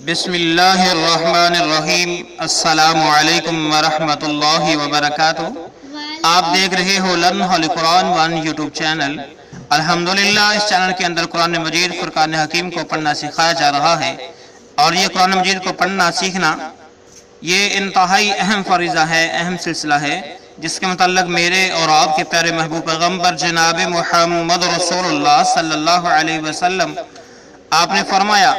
بسم اللہ الرحمن الرحیم۔ السلام علیکم ورحمۃ اللہ وبرکاتہ۔ آپ دیکھ رہے ہو learn holy Quran one YouTube channel. الحمدللہ اس چینل کے اندر قرآن مجید فرقان حکیم کو پڑھنا سکھایا جا رہا ہے، اور یہ قرآن مجید کو پڑھنا سیکھنا یہ انتہائی اہم فریضہ ہے، اہم سلسلہ ہے، جس کے متعلق میرے اور آپ کے پیارے محبوب پیغمبر جناب محمد رسول اللہ صلی اللہ علیہ وسلم آپ نے فرمایا،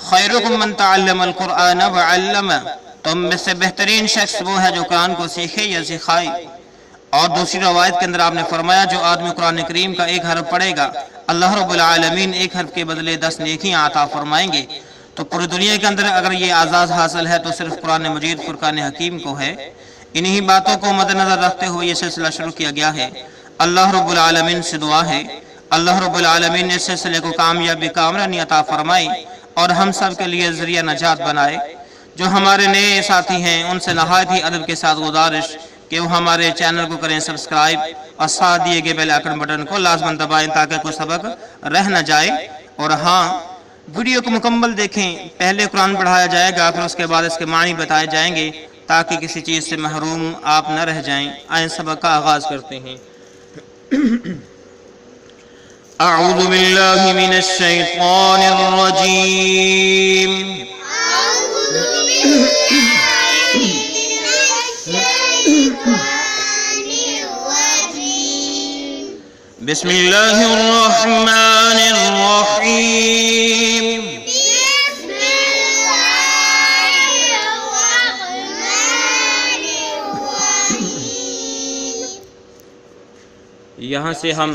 خیرکم من تعلم القرآن وعلم، تم میں سے بہترین شخص وہ ہے جو قرآن کو سیکھے یا سکھائے۔ اور دوسری روایت کے اندر آپ نے فرمایا، جو آدمی قرآن کریم کا ایک حرف پڑھے گا، اللہ رب العالمین ایک حرف کے بدلے 10 نیکیاں عطا فرمائیں گے۔ تو پوری دنیا کے اندر اگر یہ اعزاز حاصل ہے تو صرف قرآن مجید فرقان حکیم کو ہے۔ انہی باتوں کو مد نظر رکھتے ہوئے یہ سلسلہ شروع کیا گیا ہے۔ اللہ رب العالمین سے دعا ہے اللہ رب العالمین نے اس سلسلے کو کامیابی کامرانی عطا فرمائے اور ہم سب کے لیے ذریعہ نجات بنائے۔ جو ہمارے نئے ساتھی ہیں ان سے نہایت ہی ادب کے ساتھ گزارش کہ وہ ہمارے چینل کو کریں سبسکرائب، اور ساتھ دیے گئے بیل آئیکن بٹن کو لازماً دبائیں تاکہ کوئی سبق رہ نہ جائے۔ اور ہاں، ویڈیو کو مکمل دیکھیں، پہلے قرآن پڑھایا جائے گا، پھر اس کے بعد اس کے معنی بتائے جائیں گے تاکہ کسی چیز سے محروم آپ نہ رہ جائیں۔ آئیں سبق کا آغاز کرتے ہیں۔ اعوذ باللہ من الشیطان الرجیم۔ بسم اللہ الرحمن الرحیم۔ یہاں سے ہم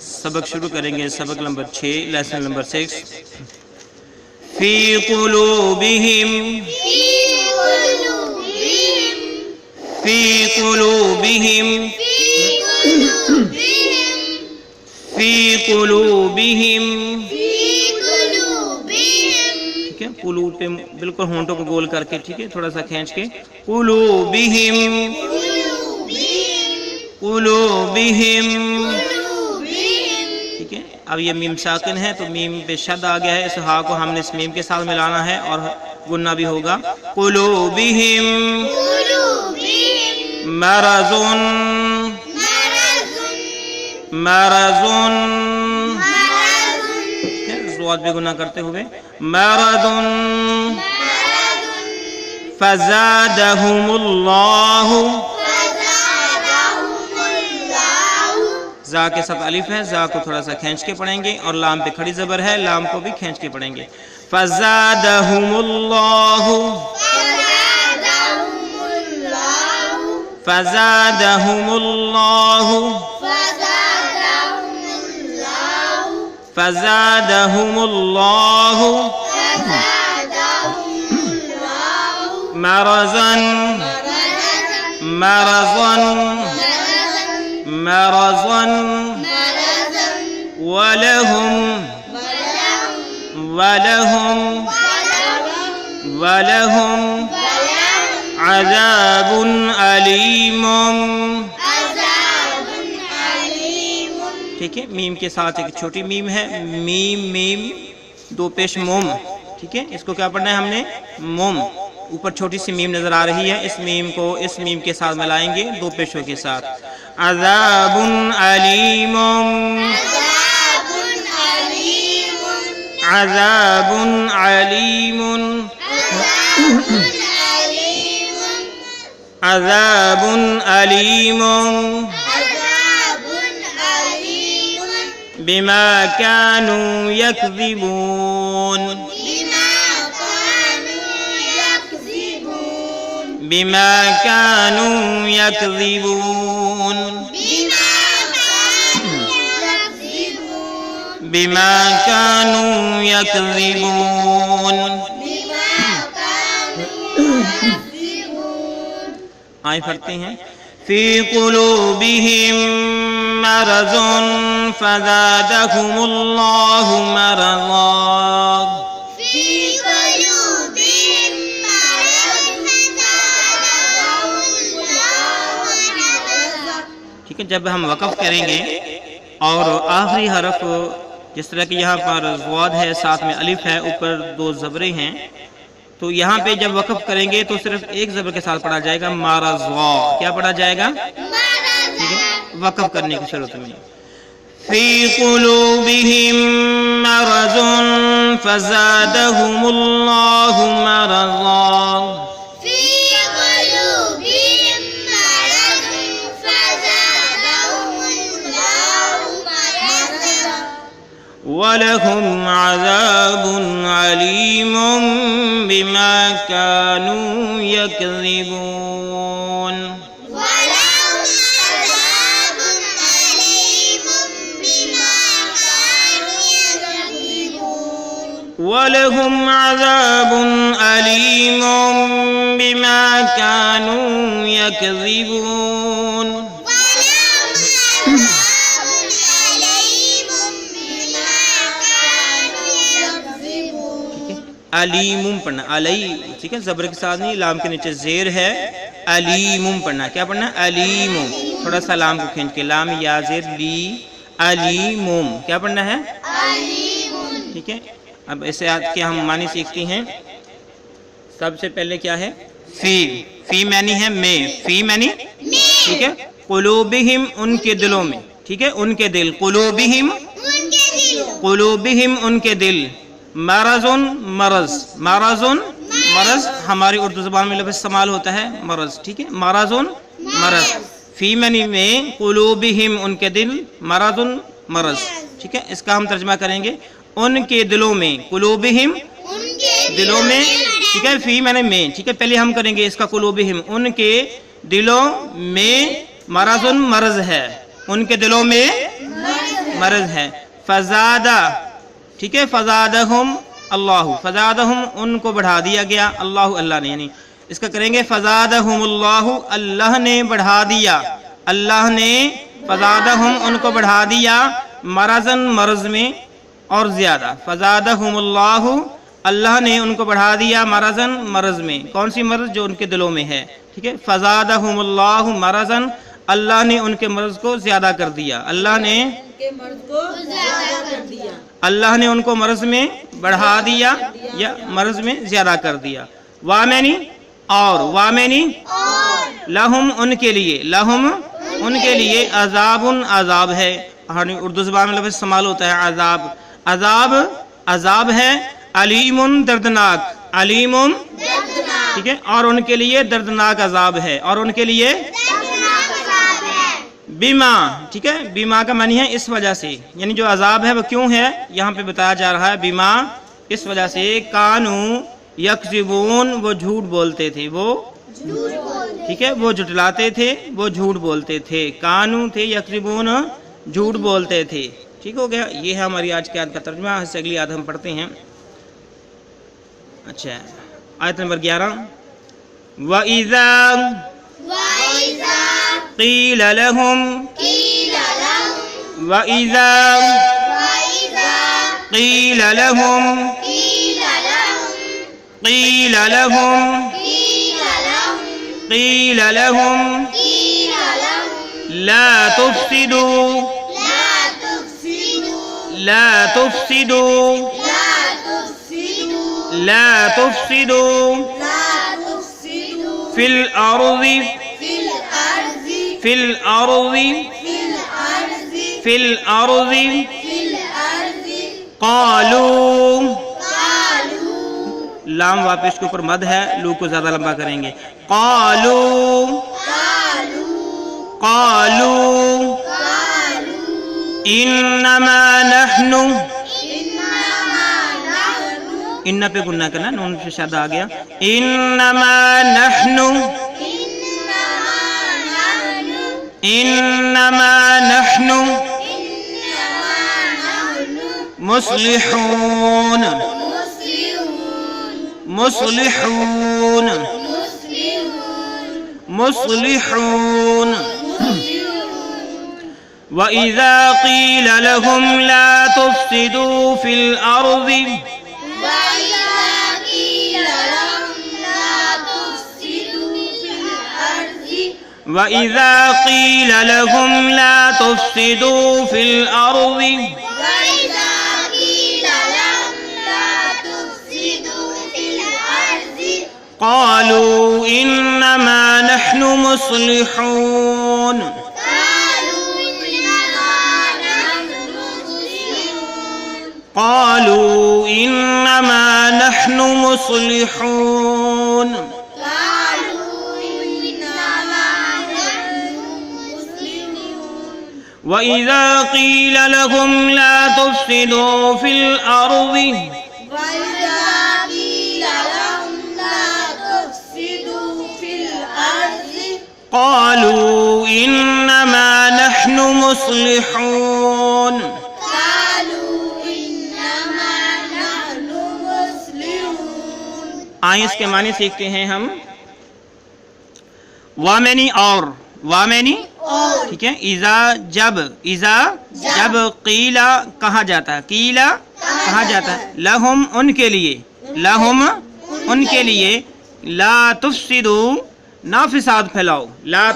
سبق شروع کریں گے، سبق نمبر 6، لیسن نمبر 6۔ فی قلوبہم، فی قلوبہم، فی قلوبہم، ٹھیک ہے، قلوب پہ بالکل ہونٹوں کو گول کر کے، ٹھیک ہے، تھوڑا سا کھینچ کے، قلوبہم، قلوبہم، ٹھیک ہے۔ اب یہ میم ساکن ہے تو میم پہ شد آ گیا ہے، اس ہا کو ہم نے اس میم کے ساتھ ملانا ہے اور گننا بھی ہوگا۔ قلوبہم مرضٌ، مرضٌ، زواد بھی گناہ کرتے ہوئے، مرضٌ فزادہم اللہ، زا کے ساتھ الف ہے، زا کو تھوڑا سا کھینچ کے پڑھیں گے، اور لام پہ کھڑی زبر ہے، لام کو بھی کھینچ کے پڑھیں گے۔ فزادہم اللہ، فزادہم اللہ، فزادہم اللہ مرضاً، مرضاً، مرضاً ولہم، ولہم، ولہم عذاب علیم، ٹھیک ہے۔ میم کے ساتھ ایک چھوٹی میم ہے، میم، میم، دو پیش موم، ٹھیک ہے، اس کو کیا پڑھنا ہے ہم نے؟ موم۔ اوپر چھوٹی سی میم نظر آ رہی ہے، اس میم کو اس میم کے ساتھ ملائیں گے دو پیشوں کے ساتھ۔ عذاب علیم، عذاب علیم، عذاب علیم بما كانوا يكذبون، بما كانوا يكذبون، بما كانوا يكذبون۔ آئیں پڑھتے ہیں۔ فی قلوبہم مرض فزادہم اللہ مرضا، ٹھیک ہے۔ جب ہم وقف کریں گے اور آخری حرف جس طرح کہ یہاں پر زواد ہے، ساتھ میں الف ہے، اوپر دو زبریں ہیں، تو یہاں پہ جب وقف کریں گے تو صرف ایک زبر کے ساتھ پڑھا جائے گا مرضا. کیا پڑھا جائے گا؟ ٹھیک ہے، وقف کرنے کی صورت میں. فی قلوبہم مرض فزادہم اللہ مرضا. وَلَهُمْ عَذَابٌ عَلِيمٌ بِمَا كَانُوا يَكْذِبُونَ. وَلَهُمْ عَذَابٌ أَلِيمٌ بِمَا كَانُوا يَكْذِبُونَ. علیمم پڑھنا، علی، ٹھیک ہے، زبر کے ساتھ نہیں، لام کے نیچے زیر ہے. علیمم پڑھنا. کیا پڑھنا؟ علیمم. تھوڑا سا لام کو کھینچ کے، لام یا زیر لی، علیمم. کیا پڑھنا ہے؟ علیمم. ٹھیک ہے. اب اس آیت کے ہم معنی سیکھتے ہیں. سب سے پہلے کیا ہے؟ فی. فی معنی ہے میں. فی معنی، ٹھیک ہے، قلوبہم ان کے دلوں میں. ٹھیک ہے، ان کے دل. قلوبہم، قلوبہم ان کے دل. مرضن، مرض. مرضن، مرض ہماری اردو زبان میں لفظ استعمال ہوتا ہے مرض. ٹھیک ہے، مرضن، مرض. فی معنی میں، قلوبہم ان کے دل، مرضن مرض. ٹھیک ہے، اس کا ہم ترجمہ کریں گے ان کے دلوں میں. قلوبہم دلوں میں. ٹھیک ہے، فی معنی میں. ٹھیک ہے، پہلے ہم کریں گے اس کا قلوبہم ان کے دلوں میں مرضن مرض ہے. ان کے دلوں میں مرض ہے. فزادہ، ٹھیک ہے، فزادہم اللہ. فزادہم ان کو بڑھا دیا گیا. اللہ، اللہ نے، یعنی اس کا کریں گے فزادہم اللہ، اللہ نے بڑھا دیا. اللہ نے فزادہم ان کو بڑھا دیا مرضن مرض میں اور زیادہ. فزادہم اللہ، اللہ نے ان کو بڑھا دیا مرضن مرض میں. کون سی مرض؟ جو ان کے دلوں میں ہے. ٹھیک ہے، فزادہم اللہ مرضن، اللہ نے ان کے مرض کو زیادہ کر دیا. اللہ نے اللہ نے ان کو مرض میں بڑھا دیا یا مرض میں زیادہ کر دیا. وامنی اور، وامنی لہم ان کے لیے، لہم ان کے لیے عذاب عذاب ہے. اردو زبان میں لفظ استعمال ہوتا ہے عذاب. عذاب عذاب ہے. علیم دردناک، علیم، ٹھیک ہے، اور ان کے لیے دردناک عذاب ہے. اور ان کے لیے بیما. ٹھیک ہے، بیما کا معنی ہے اس وجہ سے، یعنی جو عذاب ہے وہ کیوں ہے یہاں پہ بتایا جا رہا ہے. بیما اس وجہ سے، کانو یکذبون وہ جھوٹ بولتے تھے. وہ، ٹھیک ہے، وہ جھٹلاتے تھے، وہ جھوٹ بولتے تھے. کانو تھے، یکذبون جھوٹ بولتے تھے. ٹھیک ہو گیا. یہ ہے ہماری آج کی آیت کا ترجمہ. اس سے اگلی آیت ہم پڑھتے ہیں. اچھا، آیت نمبر 11. وَإِذَا قِيلَ لَهُمْ، وَإِذَا قِيلَ لَهُمْ، قِيلَ لَهُمْ، قِيلَ لَهُمْ لَا تُفْسِدُوا، لا تفسدوا، لا تفسدوا في الأرض، في الأرض، في الأرض. قالوا، لام واپس کے اوپر مد ہے، لو کو زیادہ لمبا کریں گے. قالوا، قالوا انما نحن، ان پہ گناہ کرنا، نون سے شد آ گیا. انما نحن، انما نحن مصلحون، مصلحون، مصلحون. وَإِذَا قِيلَ لَهُمْ لَا تُفْسِدُوا فِي الْأَرْضِ، وَإِذَا قِيلَ لَهُمْ لَا تُفْسِدُوا فِي الْأَرْضِ قالوا إنما نحن مصلحون قالوا إنما نحن مصلحون وإذا قيل لهم لا تفسدوا في الأرض قالوا إنما نحن مصلحون آئیں اس کے معنی سیکھتے ہیں ہم وامنی اور وامنی ٹھیک ہے جب قیلا کہا جاتا ہے قیلا کہا جاتا ہے لہم ان کے لیے لا تفسدو نہ فساد پھیلاؤ لا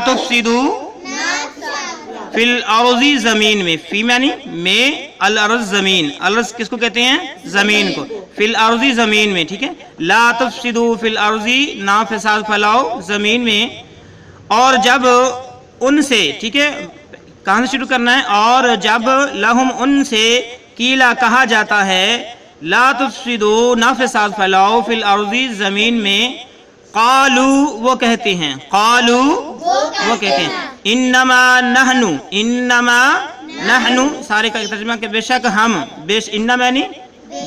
تفسدو فی الارض زمین میں فی معنی میں الارض زمین الارض کس کو کہتے ہیں زمین کو فی الارض زمین میں ٹھیک ہے لا تفسدو فی الارض نہ فساد پھیلاؤ زمین میں اور جب ان سے ٹھیک ہے کہاں سے شروع کرنا ہے اور جب لہم ان سے قیلا کہا جاتا ہے لا تفسدو نہ فساد پھیلاؤ فی الارض زمین میں قالو وہ کہتے ہیں انما نحنو سارے کا ترجمہ کہ بے شک ہم انما یعنی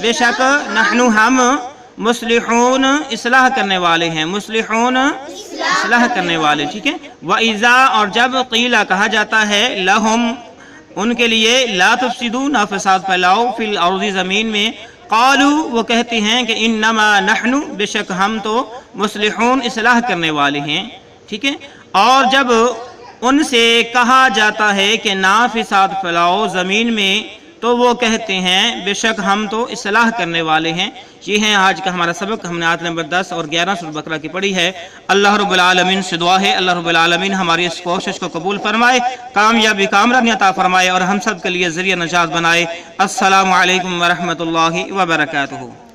بے شک نحنو ہم مصلحون اصلاح کرنے والے ہیں اصلاح کرنے والے ٹھیک ہے وَإِذَا اور جب قیلا کہا جاتا ہے لہم ان کے لیے لا تفسدو نہ فساد پھیلاؤ فی الارض زمین میں قالو وہ کہتے ہیں کہ انما نحنو بے شک ہم تو مصلحون اصلاح کرنے والے ہیں ٹھیک ہے اور جب ان سے کہا جاتا ہے کہ نہ فساد پھیلاؤ زمین میں تو وہ کہتے ہیں بے شک ہم تو اصلاح کرنے والے ہیں یہ ہے آج کا ہمارا سبق ہم نے آیت نمبر 10 اور 11 سورۃ بقرہ کی پڑھی ہے اللہ رب العالمین سے دعا ہے اللہ رب العالمین ہماری اس کوشش کو قبول فرمائے کامیابی کامرانی عطا فرمائے اور ہم سب کے لیے ذریعہ نجات بنائے السلام علیکم ورحمۃ اللہ وبرکاتہ